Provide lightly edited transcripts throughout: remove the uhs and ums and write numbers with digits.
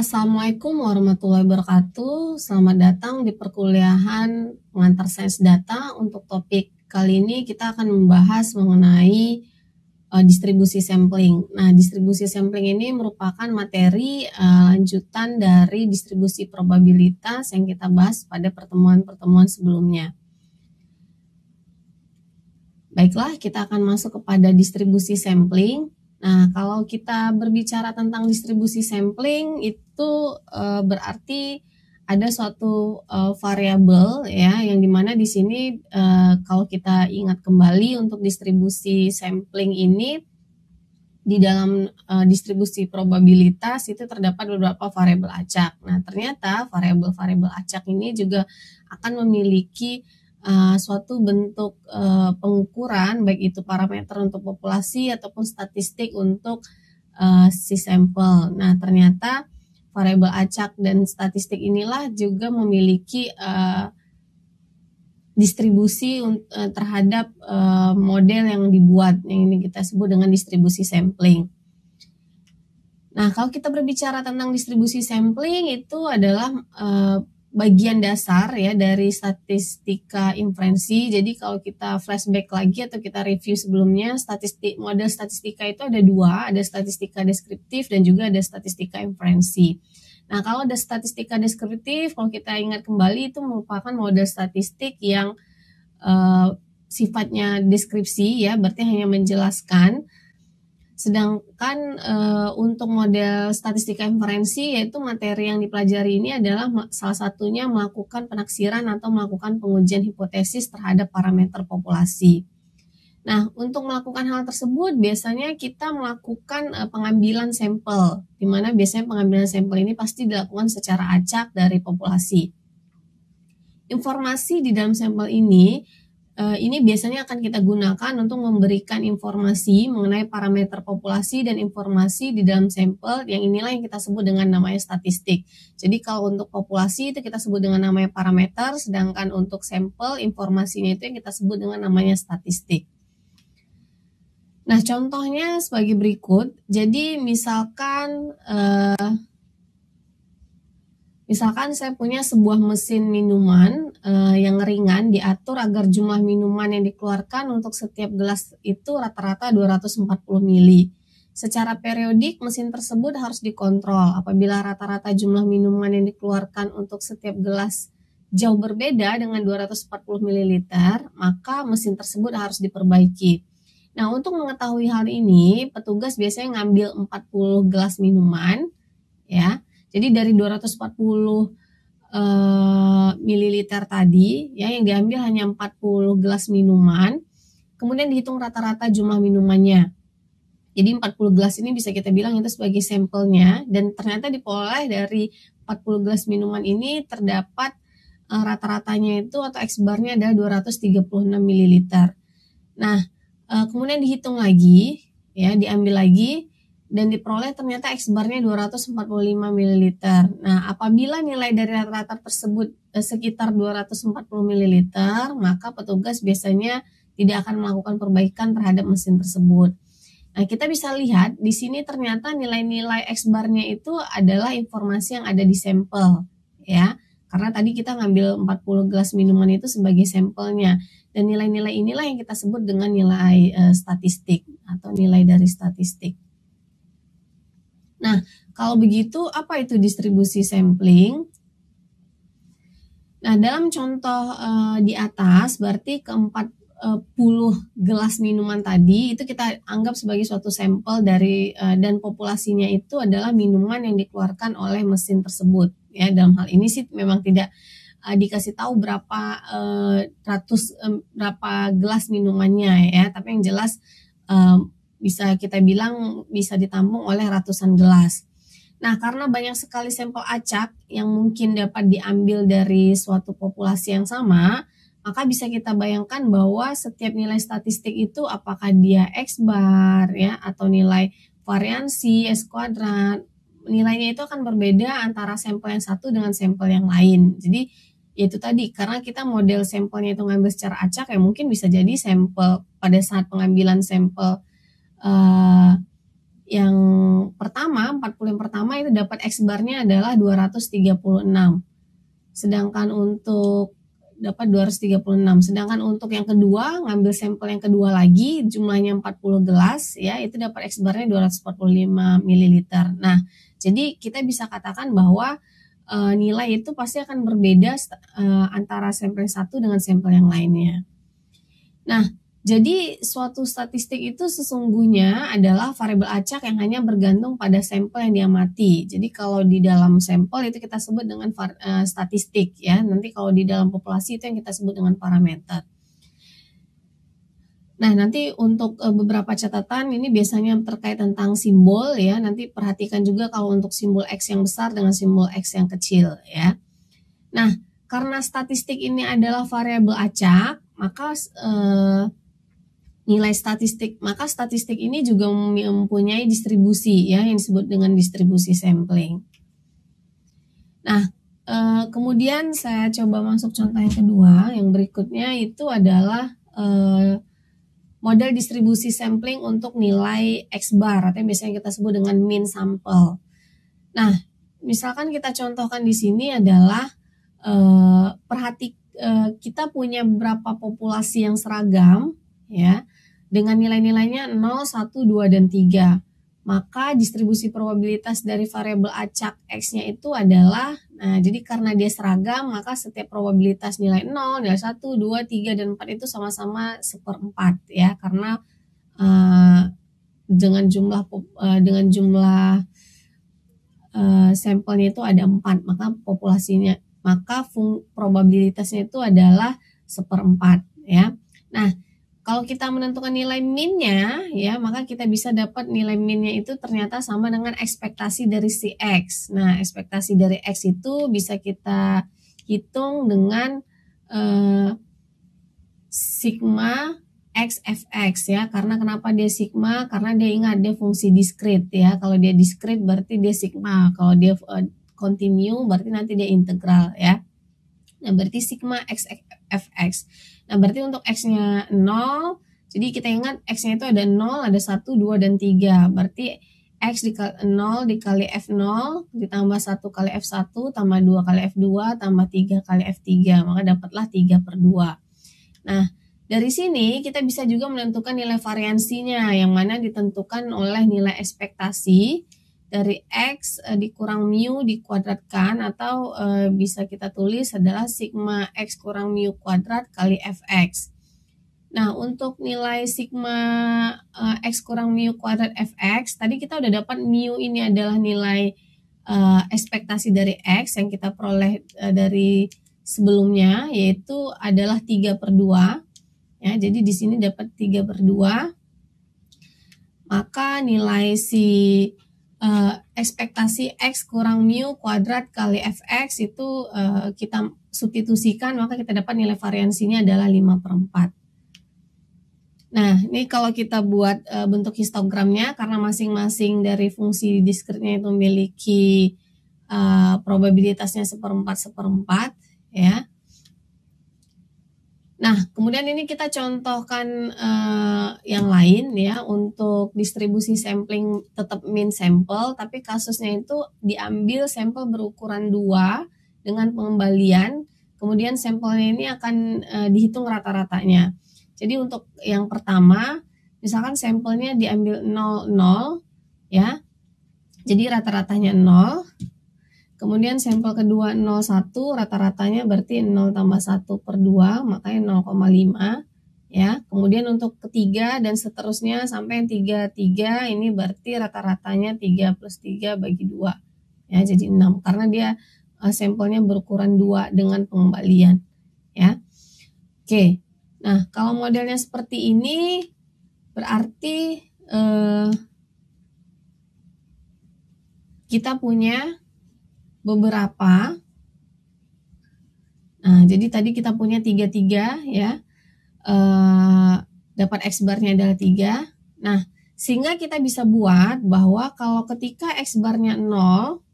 Assalamualaikum warahmatullahi wabarakatuh. Selamat datang di perkuliahan pengantar sains data. Untuk topik kali ini kita akan membahas mengenai distribusi sampling. Nah, distribusi sampling ini merupakan materi lanjutan dari distribusi probabilitas yang kita bahas pada pertemuan-pertemuan sebelumnya. Baiklah, kita akan masuk kepada distribusi sampling. Nah, kalau kita berbicara tentang distribusi sampling itu berarti ada suatu variabel ya, yang dimana di sini kalau kita ingat kembali untuk distribusi sampling ini di dalam distribusi probabilitas itu terdapat beberapa variabel acak. Nah, ternyata variabel-variabel acak ini juga akan memiliki suatu bentuk pengukuran, baik itu parameter untuk populasi ataupun statistik untuk si sampel. Nah, ternyata variabel acak dan statistik inilah juga memiliki distribusi terhadap model yang dibuat, yang ini kita sebut dengan distribusi sampling. Nah, kalau kita berbicara tentang distribusi sampling itu adalah bagian dasar ya dari statistika inferensi. Jadi kalau kita flashback lagi atau kita review sebelumnya, model statistika itu ada dua, ada statistika deskriptif dan juga ada statistika inferensi. Nah, kalau ada statistika deskriptif, kalau kita ingat kembali itu merupakan model statistik yang sifatnya deskripsi ya, berarti hanya menjelaskan. Sedangkan untuk model statistika inferensi, yaitu materi yang dipelajari ini adalah salah satunya melakukan penaksiran atau melakukan pengujian hipotesis terhadap parameter populasi. Nah, untuk melakukan hal tersebut biasanya kita melakukan pengambilan sampel, di mana biasanya pengambilan sampel ini pasti dilakukan secara acak dari populasi. Informasi di dalam sampel ini biasanya akan kita gunakan untuk memberikan informasi mengenai parameter populasi dan informasi di dalam sampel, yang inilah yang kita sebut dengan namanya statistik. Jadi kalau untuk populasi itu kita sebut dengan namanya parameter, sedangkan untuk sampel informasinya itu yang kita sebut dengan namanya statistik. Nah, contohnya sebagai berikut. Jadi misalkan saya punya sebuah mesin minuman yang ringan, diatur agar jumlah minuman yang dikeluarkan untuk setiap gelas itu rata-rata 240 ml. Secara periodik mesin tersebut harus dikontrol. Apabila rata-rata jumlah minuman yang dikeluarkan untuk setiap gelas jauh berbeda dengan 240 ml, maka mesin tersebut harus diperbaiki. Nah, untuk mengetahui hal ini, petugas biasanya ngambil 40 gelas minuman ya. Jadi dari 240 mililiter tadi ya, yang diambil hanya 40 gelas minuman, kemudian dihitung rata-rata jumlah minumannya. Jadi 40 gelas ini bisa kita bilang itu sebagai sampelnya, dan ternyata diperoleh dari 40 gelas minuman ini terdapat rata-ratanya itu atau X-barnya adalah 236 mililiter. Nah, kemudian dihitung lagi ya, diambil lagi dan diperoleh ternyata X-barnya 245 ml. Nah, apabila nilai dari rata-rata tersebut sekitar 240 ml, maka petugas biasanya tidak akan melakukan perbaikan terhadap mesin tersebut. Nah, kita bisa lihat di sini ternyata nilai-nilai X-barnya itu adalah informasi yang ada di sampel ya. Karena tadi kita ngambil 40 gelas minuman itu sebagai sampelnya. Dan nilai-nilai inilah yang kita sebut dengan nilai statistik atau nilai dari statistik. Nah, kalau begitu apa itu distribusi sampling? Nah, dalam contoh di atas berarti ke-40 gelas minuman tadi itu kita anggap sebagai suatu sampel dari dan populasinya itu adalah minuman yang dikeluarkan oleh mesin tersebut. Ya, dalam hal ini sih memang tidak dikasih tahu berapa gelas minumannya ya, tapi yang jelas bisa kita bilang bisa ditampung oleh ratusan gelas. Nah, karena banyak sekali sampel acak yang mungkin dapat diambil dari suatu populasi yang sama, maka bisa kita bayangkan bahwa setiap nilai statistik itu apakah dia X-bar ya atau nilai variansi S kuadrat, nilainya itu akan berbeda antara sampel yang satu dengan sampel yang lain. Jadi yaitu tadi, karena kita model sampelnya itu ngambil secara acak ya, mungkin bisa jadi sampel pada saat pengambilan sampel yang pertama, 40 yang pertama itu dapat X bar-nya adalah 236. Sedangkan untuk dapat 236. Sedangkan untuk yang kedua, ngambil sampel yang kedua lagi, jumlahnya 40 gelas, ya, itu dapat X bar-nya 245 ml. Nah, jadi kita bisa katakan bahwa nilai itu pasti akan berbeda antara sampel satu dengan sampel yang lainnya. Nah, jadi suatu statistik itu sesungguhnya adalah variabel acak yang hanya bergantung pada sampel yang diamati. Jadi kalau di dalam sampel itu kita sebut dengan statistik, ya. Nanti kalau di dalam populasi itu yang kita sebut dengan parameter. Nah, nanti untuk beberapa catatan ini biasanya terkait tentang simbol, ya. Nanti perhatikan juga kalau untuk simbol X yang besar dengan simbol X yang kecil, ya. Nah, karena statistik ini adalah variabel acak, maka maka statistik ini juga mempunyai distribusi, ya, yang disebut dengan distribusi sampling. Nah, kemudian saya coba masuk contoh yang kedua. Yang berikutnya itu adalah model distribusi sampling untuk nilai X bar, atau yang biasanya kita sebut dengan mean sample. Nah, misalkan kita contohkan di sini adalah kita punya beberapa populasi yang seragam, ya, dengan nilai-nilainya 0, 1, 2, dan 3. Maka distribusi probabilitas dari variabel acak X-nya itu adalah, nah, jadi karena dia seragam, maka setiap probabilitas nilai 0, nilai 1, 2, 3, dan 4 itu sama-sama 1/4, ya, karena dengan jumlah sampelnya itu ada 4, maka probabilitasnya itu adalah 1/4, ya. Nah, kalau kita menentukan nilai min-nya, ya, maka kita bisa dapat nilai min-nya itu ternyata sama dengan ekspektasi dari si X. Nah, ekspektasi dari X itu bisa kita hitung dengan sigma X fx, ya. Karena kenapa dia sigma? Karena dia ingat dia fungsi diskrit, ya. Kalau dia diskrit berarti dia sigma. Kalau dia continue berarti nanti dia integral, ya. Nah, berarti sigma X fx. Nah, berarti untuk X-nya 0, jadi kita ingat X-nya itu ada 0, ada 1, 2, dan 3. Berarti X dikali 0 dikali F0, ditambah 1 kali F1, tambah 2 kali F2, tambah 3 kali F3. Maka dapatlah 3/2. Nah, dari sini kita bisa juga menentukan nilai variansinya, yang mana ditentukan oleh nilai ekspektasi dari X dikurang mu dikuadratkan, atau bisa kita tulis adalah sigma X kurang mu kuadrat kali Fx. Nah, untuk nilai sigma X kurang mu kuadrat Fx, tadi kita udah dapat mu ini adalah nilai ekspektasi dari X yang kita peroleh dari sebelumnya, yaitu adalah 3/2. Ya, jadi di sini dapat 3/2. Maka nilai si ekspektasi X kurang mu kuadrat kali Fx itu kita substitusikan, maka kita dapat nilai variansinya adalah 5/4. Nah, ini kalau kita buat bentuk histogramnya, karena masing-masing dari fungsi diskritnya itu memiliki probabilitasnya 1/4, ya. Nah, kemudian ini kita contohkan yang lain, ya, untuk distribusi sampling tetap mean sample, tapi kasusnya itu diambil sampel berukuran 2 dengan pengembalian, kemudian sampelnya ini akan dihitung rata-ratanya. Jadi untuk yang pertama, misalkan sampelnya diambil 0, 0, ya, jadi rata-ratanya 0. Kemudian sampel kedua 0,1, rata-ratanya berarti 0 tambah 1/2, makanya 0,5, ya. Kemudian untuk ketiga dan seterusnya sampai yang 3 ini berarti rata-ratanya 3 plus 3 bagi 2, ya, jadi 6, karena dia sampelnya berukuran 2 dengan pengembalian, ya. Oke, nah kalau modelnya seperti ini berarti kita punya beberapa. Nah, jadi tadi kita punya 3, ya. Dapat X barnya adalah 3. Nah, sehingga kita bisa buat bahwa kalau ketika X barnya 0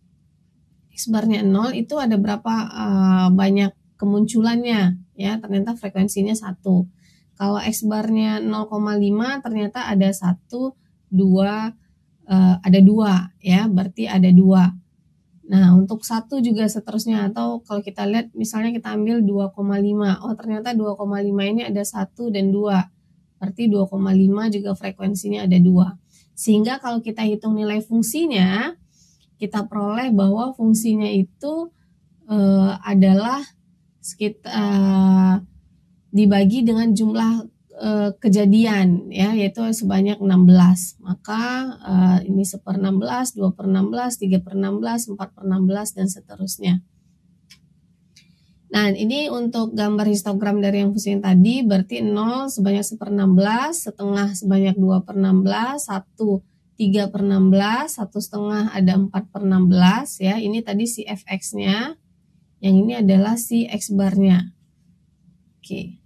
itu ada berapa banyak kemunculannya, ya. Ternyata frekuensinya 1. Kalau X barnya 0,5 ternyata ada 1, 2, ada 2 ya, berarti ada 2. Nah, untuk 1 juga seterusnya, atau kalau kita lihat misalnya kita ambil 2,5. Oh, ternyata 2,5 ini ada 1 dan 2. Berarti 2,5 juga frekuensinya ada 2. Sehingga kalau kita hitung nilai fungsinya, kita peroleh bahwa fungsinya itu adalah sekitar dibagi dengan jumlah kejadian ya, yaitu sebanyak 16. Maka ini 1/16, 2/16, 3/16, 4/16 dan seterusnya. Nah, ini untuk gambar histogram dari yang fungsinya tadi, berarti 0 sebanyak 1/16, setengah sebanyak 2/16, 1 3/16, 1/2 ada 4/16 ya. Ini tadi si fx-nya. Yang ini adalah si x bar-nya. Oke.